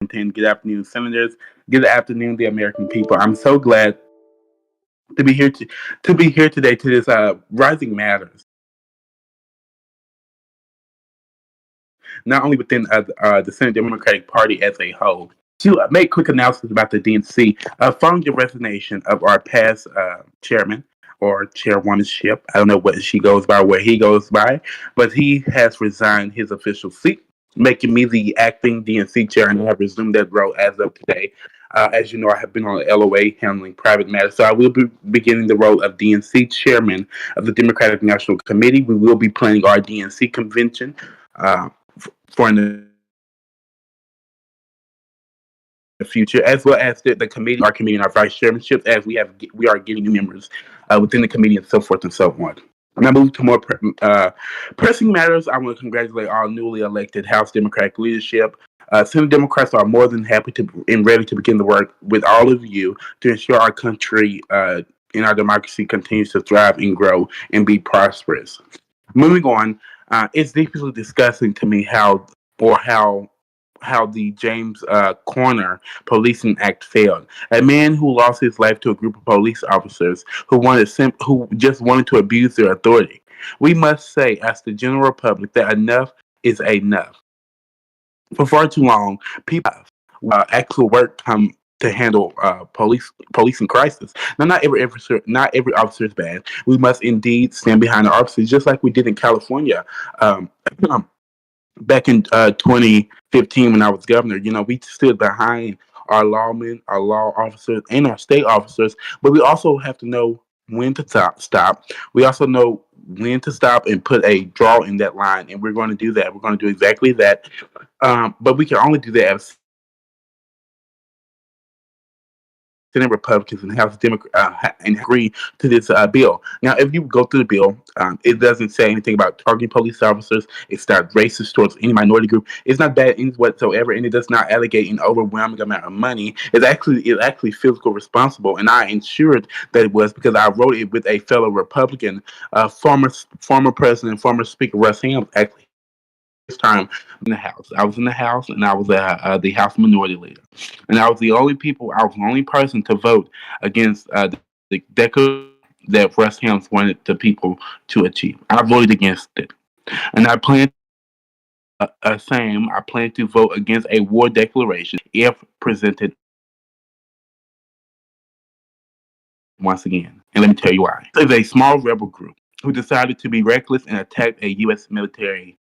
Good afternoon, senators. Good afternoon, the American people. I'm so glad to be here today to this rising matters, not only within the Senate Democratic Party as a whole. To make quick announcements about the DNC, following the resignation of our past chairman or chairwomanship, I don't know what she goes by, where he goes by, but he has resigned his official seat, making me the acting DNC chair, and I have resumed that role as of today. As you know, I have been on the LOA handling private matters, so I will be beginning the role of DNC chairman of the Democratic National Committee. We will be planning our DNC convention uh, for in the future, as well as the committee, our committee, and our vice chairmanships, as we are getting new members within the committee and so forth and so on. And I move to more pressing matters. I want to congratulate our newly elected House Democratic leadership. Senate Democrats are more than happy to and ready to begin the work with all of you to ensure our country and our democracy continues to thrive and grow and be prosperous. Moving on, it's deeply disgusting to me how the James Corner Policing Act failed. A man who lost his life to a group of police officers who just wanted to abuse their authority. We must say, as the general public, that enough is enough. For far too long, people actual work come to handle policing crisis. Now, not every officer is bad. We must indeed stand behind the officers, just like we did in California. Um, Back in 2015 when I was governor, we stood behind our lawmen, our law officers, and our state officers, but we also have to know when to stop. We also know when to stop and put a draw in that line, and we're going to do that. We're going to do exactly that. But we can only do that as Senate Republicans and House Democrats and agree to this bill. Now, if you go through the bill, it doesn't say anything about targeting police officers. It's not racist towards any minority group. It's not bad in whatsoever, and it does not allocate an overwhelming amount of money. It's actually fiscal responsible, and I ensured that it was because I wrote it with a fellow Republican, former president, former Speaker Russ Helms, actually this time in the House. I was in the House, and I was the House Minority Leader, and I was the only person to vote against the declaration that Russ Helms wanted the people to achieve. I voted against it, and I plan to vote against a war declaration if presented once again. And let me tell you why. There's a small rebel group who decided to be reckless and attack a U.S. military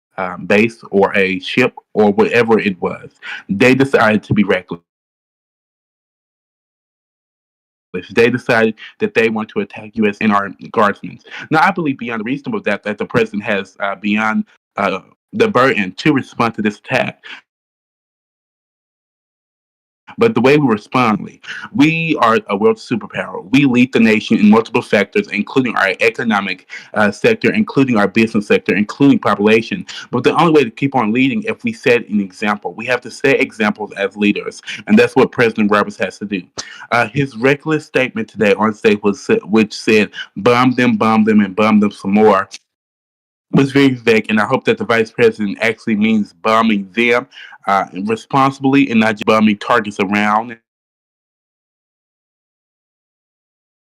base or a ship or whatever it was. They decided to be reckless. They decided that they want to attack U.S. and our guardsmen. Now, I believe beyond a reasonable doubt that the president has beyond the burden to respond to this attack. But the way we respond, we are a world superpower. We lead the nation in multiple sectors, including our economic sector, including our business sector, including population. But the only way to keep on leading if we set an example. We have to set examples as leaders, and that's what President Roberts has to do. His reckless statement today on stage which said, bomb them, and bomb them some more," was very vague, and I hope that the vice president actually means bombing them responsibly and not just bombing targets around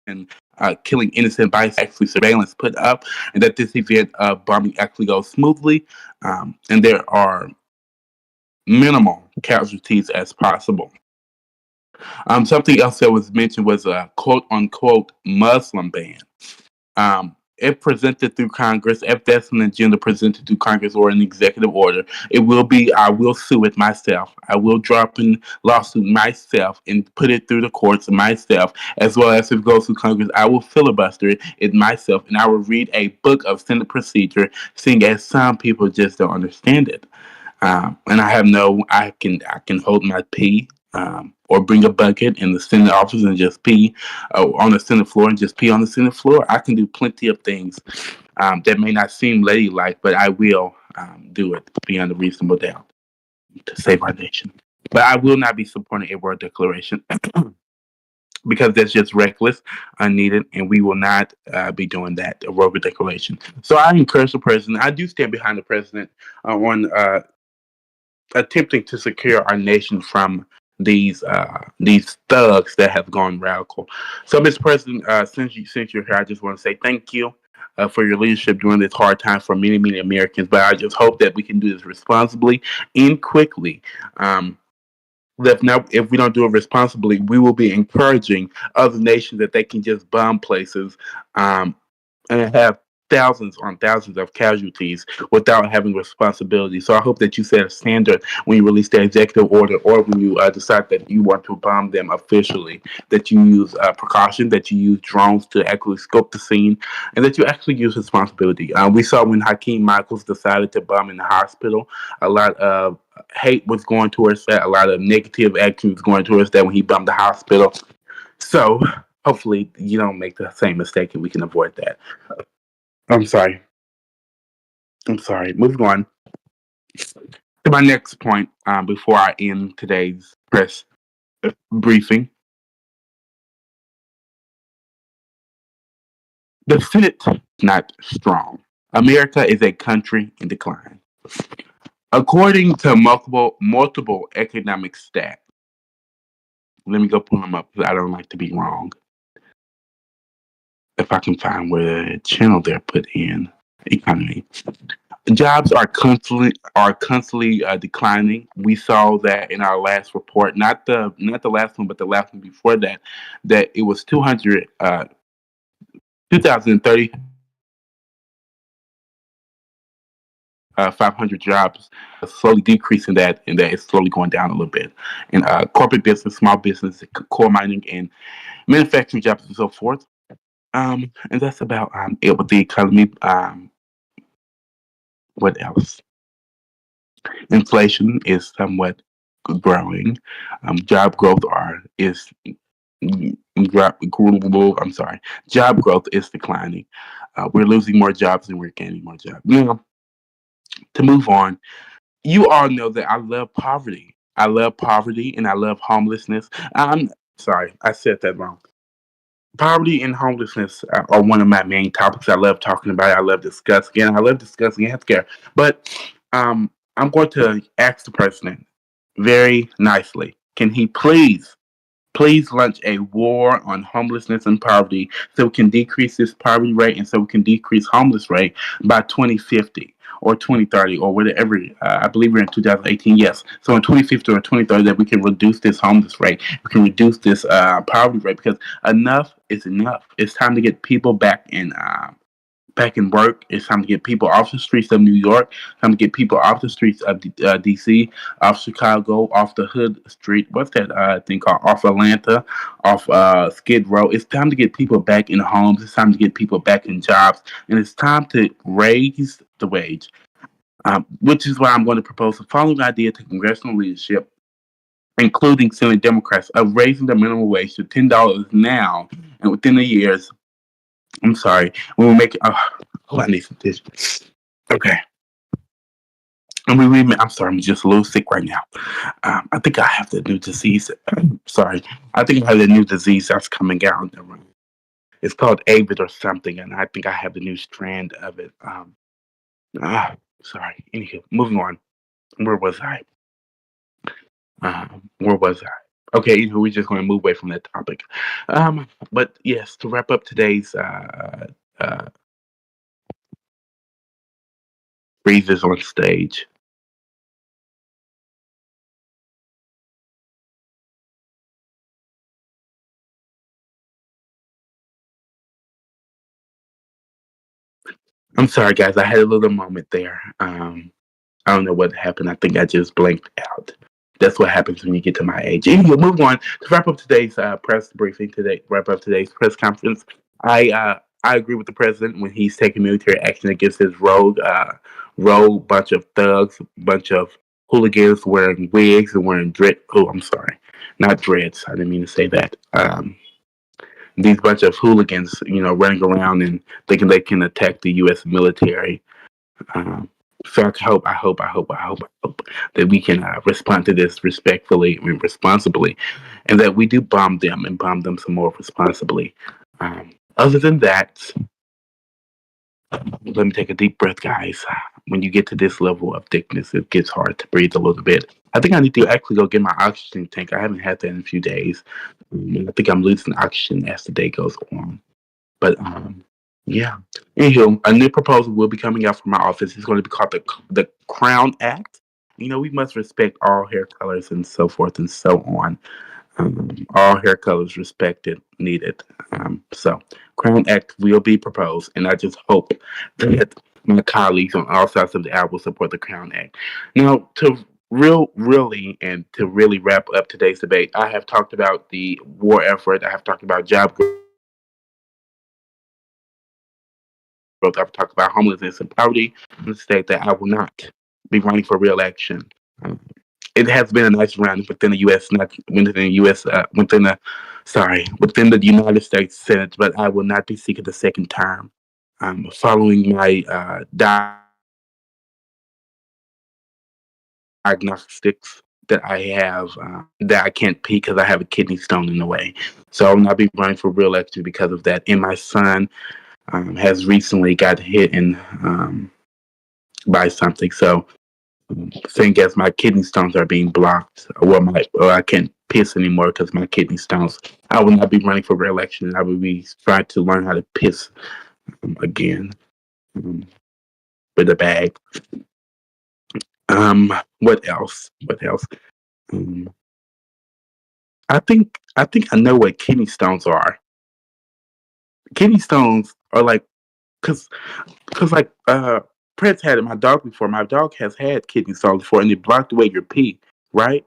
and killing innocent by actually surveillance put up, and that this event of bombing actually goes smoothly, and there are minimal casualties as possible. Something else that was mentioned was a quote unquote Muslim ban. If presented through Congress, if that's an agenda presented through Congress or an executive order, I will sue it myself. I will drop in lawsuit myself and put it through the courts myself, as well as if it goes through Congress, I will filibuster it myself, and I will read a book of Senate procedure, seeing as some people just don't understand it. And I can hold my pee, or bring a bucket in the Senate office and just pee on the Senate floor and just pee on the Senate floor. I can do plenty of things that may not seem ladylike, but I will do it beyond a reasonable doubt to save our nation. But I will not be supporting a word declaration because that's just reckless, unneeded, and we will not be doing that, a word declaration. So I encourage the president. I do stand behind the president on attempting to secure our nation from these thugs that have gone radical. So, Mr. President, since you're here, I just want to say thank you. For your leadership during this hard time for many Americans, but I just hope that we can do this responsibly and quickly. Um, if we don't do it responsibly, we will be encouraging other nations that they can just bomb places, um, and have thousands on thousands of casualties without having responsibility. So I hope that you set a standard when you release the executive order, or when you decide that you want to bomb them officially, that you use precaution, that you use drones to actually scope the scene, and that you actually use responsibility. We saw when Hakeem Michaels decided to bomb in the hospital, a lot of hate was going towards that, a lot of negative action was going towards that when he bombed the hospital. So hopefully you don't make the same mistake and we can avoid that. I'm sorry. I'm sorry. Moving on to my next point before I end today's press briefing. The Senate is not strong. America is a country in decline. According to multiple economic stats, let me go pull them up because I don't like to be wrong. If I can find where the channel they're put in economy. Jobs are constantly declining. We saw that in our last report, not the last one, but the last one before that, that it was 2030, 500 jobs, slowly decreasing that, and that is slowly going down a little bit. And corporate business, small business, coal mining, and manufacturing jobs, and so forth. And that's about it with the economy. What else? Inflation is somewhat growing. Job growth are is I'm sorry. Job growth is declining. We're losing more jobs and we're gaining more jobs. To move on, you all know that I love poverty. I love poverty and I love homelessness. I'm sorry, I said that wrong. Poverty and homelessness are one of my main topics. I love talking about it. I love discussing it. I love discussing healthcare. But I'm going to ask the president very nicely. Can he please launch a war on homelessness and poverty so we can decrease this poverty rate and so we can decrease homeless rate by 2050 or 2030 or whatever. I believe we're in 2018. Yes. So in 2050 or 2030 that we can reduce this homeless rate. We can reduce this poverty rate because enough is enough. It's time to get people back in work. It's time to get people off the streets of New York. Time to get people off the streets of DC, off Chicago, off the Hood Street. What's that thing called? Off Atlanta, off Skid Row. It's time to get people back in homes. It's time to get people back in jobs, and it's time to raise the wage. Which is why I'm going to propose the following idea to congressional leadership, including Senate Democrats, of raising the minimum wage to $10 now, and within the years, I'm sorry. When we make it, oh, I need some tissue. Okay. I'm sorry. I'm just a little sick right now. I think I have the new disease. Sorry. I think I have the new disease that's coming out. It's called AVID or something, and I think I have the new strand of it. Sorry. Anywho, moving on. Where was I? Where was I? Okay, anywho, we're just going to move away from that topic. But yes, to wrap up today's uh, breezes on stage. I'm sorry, guys. I had a little moment there. I don't know what happened. I think I just blanked out. That's what happens when you get to my age. Anyway, move on to wrap up today's press briefing. Wrap up today's press conference. I agree with the president when he's taking military action against his rogue bunch of thugs, bunch of hooligans wearing wigs and wearing dread. Oh, I'm sorry, not dreads. I didn't mean to say that. These bunch of hooligans, running around and thinking they can attack the U.S. military. Um, so I hope that we can respond to this respectfully and responsibly, and that we do bomb them and bomb them some more responsibly. Other than that, let me take a deep breath, guys. when you get to this level of thickness, it gets hard to breathe a little bit. I think I need to actually go get my oxygen tank. I haven't had that in a few days. And I think I'm losing oxygen as the day goes on. But yeah. Anywho, a new proposal will be coming out from my office. It's going to be called the Crown Act. We must respect all hair colors and so forth and so on. All hair colors respected, needed. So, Crown Act will be proposed, and I just hope that my colleagues on all sides of the aisle will support the Crown Act. Now, to really wrap up today's debate, I have talked about the war effort. I have talked about job growth. I've talked about homelessness and poverty. I'm state that I will not be running for re-election. Um, it has been a nice run within the U.S., not within the U.S., within the United States Senate, but I will not be seeking the second term. Following my diagnostics that I have, that I can't pee because I have a kidney stone in the way. So I will not be running for re-election because of that. And my son has recently got hit by something. So seeing as my kidney stones are being blocked, or I can't piss anymore because my kidney stones, I will not be running for re-election. I will be trying to learn how to piss again um, with a bag. What else? What else? Um, I think I know what kidney stones are. Kidney stones are like, cause, cause like Prince had it. My dog before. My dog has had kidney stones before, and it blocked away your pee. Right?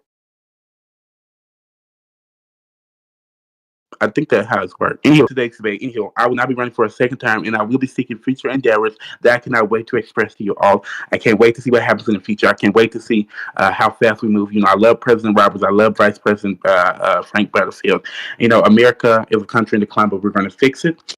I think that's how it's worked. Anyhow, today's debate. Anyhow, I will not be running for a second time, and I will be seeking future endeavors that I cannot wait to express to you all. I can't wait to see what happens in the future. I can't wait to see how fast we move. I love President Roberts. I love Vice President Frank Butterfield. America is a country in decline, but we're going to fix it.